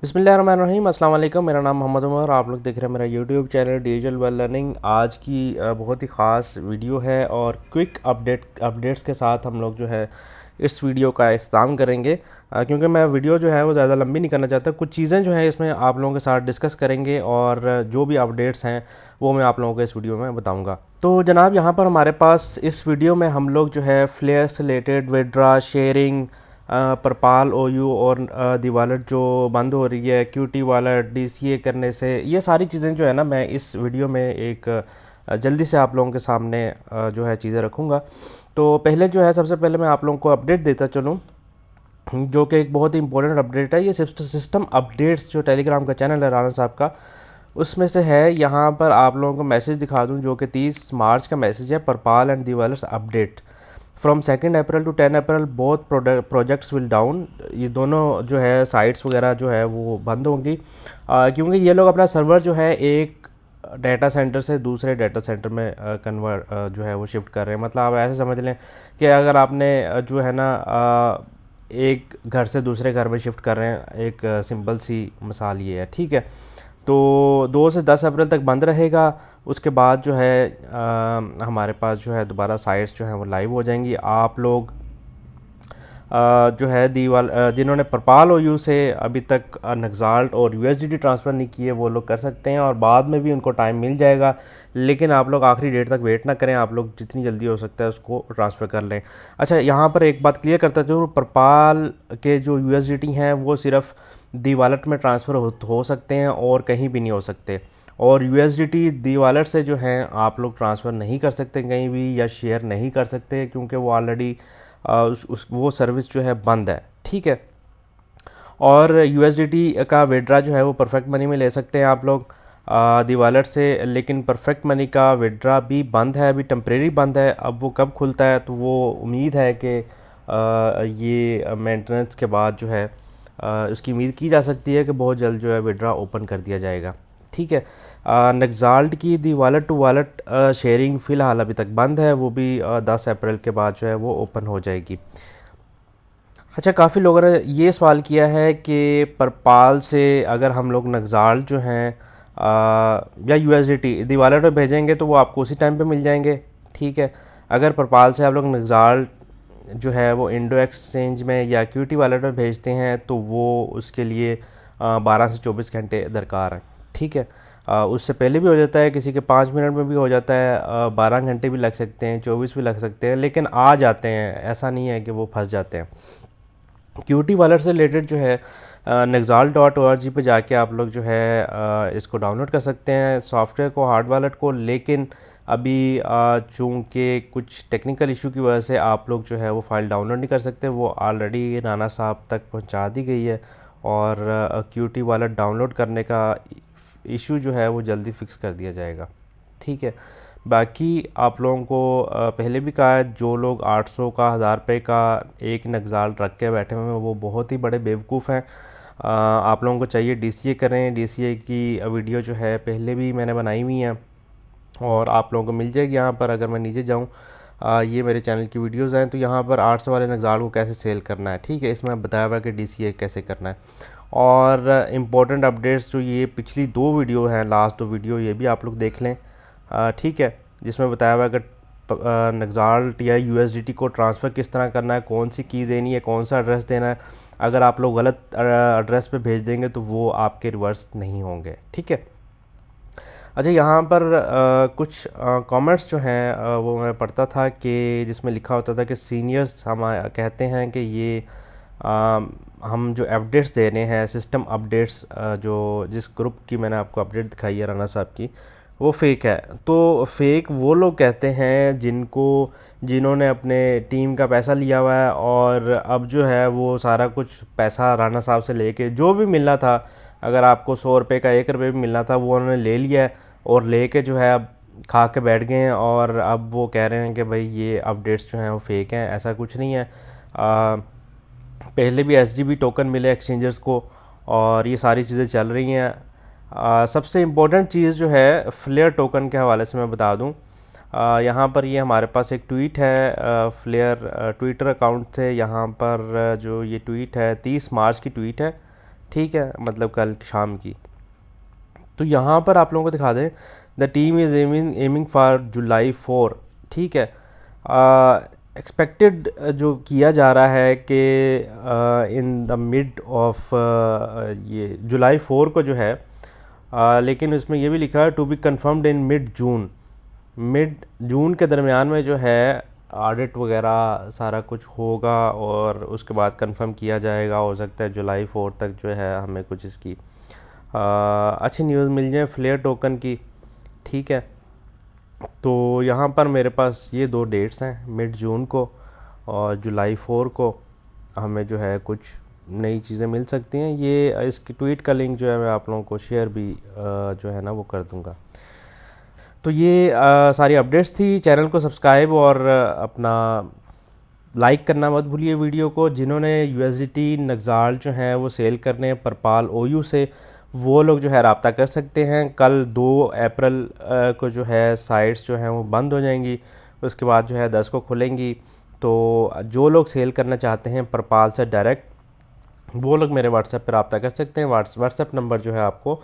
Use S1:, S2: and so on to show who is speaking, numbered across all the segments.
S1: बिस्मिल्लाहिर्रहमानिर्रहीम अस्सलाम वालेकुम। मेरा नाम मोहम्मद उमर, आप लोग देख रहे हैं मेरा YouTube channel digital well learning. आज की बहुत ही ख़ास वीडियो है और क्विक अपडेट्स के साथ हम लोग जो है इस वीडियो का इख्तिताम करेंगे, क्योंकि मैं वीडियो जो है वो ज़्यादा लंबी नहीं करना चाहता। कुछ चीज़ें जो हैं इसमें आप लोगों के साथ डिस्कस करेंगे और जो भी अपडेट्स हैं वो मैं आप लोगों को इस वीडियो में बताऊँगा। तो जनाब, यहाँ पर हमारे पास इस वीडियो में हम लोग जो है फ्लेयर से रिलेटेड विड्रा, शेयरिंग, परपाल ओयू और दी वॉलेट जो बंद हो रही है, क्यूटी वॉलेट, डीसीए करने से, ये सारी चीज़ें जो है ना मैं इस वीडियो में एक जल्दी से आप लोगों के सामने जो है चीज़ें रखूँगा। तो पहले जो है सबसे पहले मैं आप लोगों को अपडेट देता चलूँ, जो कि एक बहुत ही इंपॉर्टेंट अपडेट है। ये सिस्टम अपडेट्स जो टेलीग्राम का चैनल है राना साहब का, उसमें से है। यहाँ पर आप लोगों को मैसेज दिखा दूँ जो कि 30 मार्च का मैसेज है। PayPal and the wallets update from 2 April to 10 April both projects will down. ये दोनों जो है साइट्स वगैरह जो है वो बंद होंगी, क्योंकि ये लोग अपना सर्वर जो है एक डाटा सेंटर से दूसरे डाटा सेंटर में कन्वर्ट जो है वो शिफ्ट कर रहे हैं। मतलब आप ऐसे समझ लें कि अगर आपने जो है ना एक घर से दूसरे घर में शिफ्ट कर रहे हैं, एक सिंपल सी मिसाल ये है, ठीक है। तो 2 से 10 अप्रैल तक बंद रहेगा। उसके बाद जो है हमारे पास जो है दोबारा साइट्स जो हैं वो लाइव हो जाएंगी। आप लोग जो है जिन्होंने परपाल ओयू से अभी तक नक्साल्ट और यूएसडीटी ट्रांसफ़र नहीं किए वो लोग कर सकते हैं और बाद में भी उनको टाइम मिल जाएगा, लेकिन आप लोग आखिरी डेट तक वेट ना करें। आप लोग जितनी जल्दी हो सकता है उसको ट्रांसफ़र कर लें। अच्छा, यहाँ पर एक बात क्लियर करता हूँ, परपाल के जो यूएसडीटी हैं वो सिर्फ दी वॉलेट में ट्रांसफ़र हो सकते हैं और कहीं भी नहीं हो सकते। और यूएसडीटी दी वॉलेट से जो हैं आप लोग ट्रांसफ़र नहीं कर सकते कहीं भी, या शेयर नहीं कर सकते, क्योंकि वो ऑलरेडी वो सर्विस जो है बंद है, ठीक है। और यूएसडीटी का विड्रा जो है वो परफेक्ट मनी में ले सकते हैं आप लोग दी वॉलेट से, लेकिन परफेक्ट मनी का विड्रा भी बंद है, अभी टेम्परेरी बंद है। अब वो कब खुलता है तो वो उम्मीद है कि ये मेंटेनेंस के बाद जो है उसकी उम्मीद की जा सकती है कि बहुत जल्द जो है विड्रा ओपन कर दिया जाएगा, ठीक है। नक्साल्ट की दी वॉलेट टू वॉलेट शेयरिंग फ़िलहाल अभी तक बंद है, वो भी 10 अप्रैल के बाद जो है वो ओपन हो जाएगी। अच्छा, काफ़ी लोगों ने ये सवाल किया है कि परपाल से अगर हम लोग नक्साल्ट जो हैं या यूएसडीटी दी वॉलेट में भेजेंगे तो वो आपको उसी टाइम पे मिल जाएंगे, ठीक है। अगर परपाल से आप लोग नक्साल्ट जो है वो इंडो एक्सचेंज में या क्यूटी वॉलेट में भेजते हैं तो वो उसके लिए 12 से 24 घंटे दरकार है, ठीक है। उससे पहले भी हो जाता है, किसी के 5 मिनट में भी हो जाता है, 12 घंटे भी लग सकते हैं, 24 भी लग सकते हैं, लेकिन आ जाते हैं। ऐसा नहीं है कि वो फंस जाते हैं। क्यूटी वॉलेट से रिलेटेड जो है nexalt.org पे जाके आप लोग जो है इसको डाउनलोड कर सकते हैं, सॉफ्टवेयर को, हार्ड वॉलेट को। लेकिन अभी चूँकि कुछ टेक्निकल इशू की वजह से आप लोग जो है वो फ़ाइल डाउनलोड नहीं कर सकते। वो ऑलरेडी राना साहब तक पहुंचा दी गई है और क्यूटी वॉलेट डाउनलोड करने का इशू जो है वो जल्दी फिक्स कर दिया जाएगा, ठीक है। बाकी आप लोगों को पहले भी कहा है, जो लोग 800 का, 1000 रुपये का एक नक्साल्ट रख के बैठे हुए हैं वो बहुत ही बड़े बेवकूफ़ हैं। आप लोगों को चाहिए डीसीए करें। डीसीए की वीडियो जो है पहले भी मैंने बनाई हुई है और आप लोगों को मिल जाएगी यहाँ पर। अगर मैं नीचे जाऊँ, ये मेरे चैनल की वीडियोज़ हैं, तो यहाँ पर 800 वाले नक्साल्ट को कैसे सेल करना है, ठीक है। इसमें बताया हुआ है कि डीसीए कैसे करना है। और इम्पोर्टेंट अपडेट्स जो ये पिछली 2 वीडियो हैं, लास्ट 2 वीडियो, ये भी आप लोग देख लें, ठीक है, जिसमें बताया हुआ है कि नक्साल्ट या यूएसडीटी को ट्रांसफ़र किस तरह करना है, कौन सी की देनी है, कौन सा एड्रेस देना है। अगर आप लोग गलत एड्रेस पे भेज देंगे तो वो आपके रिवर्स नहीं होंगे, ठीक है। अच्छा, यहाँ पर कुछ कमेंट्स जो हैं वो मैं पढ़ता था कि जिसमें लिखा होता था कि सीनियर्स हम कहते हैं कि ये हम जो अपडेट्स दे रहे हैं, सिस्टम अपडेट्स, जो जिस ग्रुप की मैंने आपको अपडेट दिखाई है राना साहब की, वो फेक है। तो फेक वो लोग कहते हैं जिन्होंने अपने टीम का पैसा लिया हुआ है और अब जो है वो सारा कुछ पैसा राना साहब से लेके जो भी मिलना था, अगर आपको 100 रुपये का 1 रुपये भी मिलना था, वो उन्होंने ले लिया है और लेके जो है अब खा के बैठ गए हैं और अब वो कह रहे हैं कि भाई ये अपडेट्स जो हैं वो फेक हैं। ऐसा कुछ नहीं है। पहले भी एसजीबी टोकन मिले एक्सचेंजर्स को और ये सारी चीज़ें चल रही हैं। सबसे इम्पोर्टेंट चीज़ जो है फ्लेयर टोकन के हवाले से मैं बता दूं, यहाँ पर ये हमारे पास एक ट्वीट है फ्लेयर ट्विटर अकाउंट से। यहाँ पर जो ये ट्वीट है 30 मार्च की ट्वीट है, ठीक है, मतलब कल शाम की। तो यहाँ पर आप लोगों को दिखा दें, the team is aiming for जुलाई 4। ठीक है, एक्सपेक्टेड जो किया जा रहा है कि इन द मिड ऑफ ये जुलाई 4 को जो है, लेकिन उसमें ये भी लिखा है to be confirmed in mid June के दरमियान में जो है ऑडिट वगैरह सारा कुछ होगा और उसके बाद कंफर्म किया जाएगा। हो सकता है जुलाई 4 तक जो है हमें कुछ इसकी अच्छी न्यूज़ मिल जाए फ्लेयर टोकन की। ठीक है, तो यहाँ पर मेरे पास ये दो डेट्स हैं, मिड जून को और जुलाई 4 को हमें जो है कुछ नई चीज़ें मिल सकती हैं। ये इसकी ट्वीट का लिंक जो है मैं आप लोगों को शेयर भी जो है ना वो कर दूँगा। तो ये सारी अपडेट्स थी। चैनल को सब्सक्राइब और अपना लाइक करना मत भूलिए वीडियो को। जिन्होंने USDT नगजाल जो हैं वो सेल करने हैं परपाल OU से, वो लोग जो है रब्ता कर सकते हैं। कल 2 अप्रैल को जो है साइट्स जो हैं वो बंद हो जाएंगी, उसके बाद जो है 10 को खुलेंगी। तो जो लोग सेल करना चाहते हैं परपाल से डायरेक्ट, वो लोग मेरे व्हाट्सएप पर रब्ता कर सकते हैं। व्हाट्सएप नंबर जो है आपको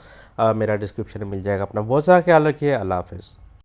S1: मेरा डिस्क्रिप्शन में मिल जाएगा। अपना बहुत सारा ख्याल रखिए। अल्लाह हाफ़िज़।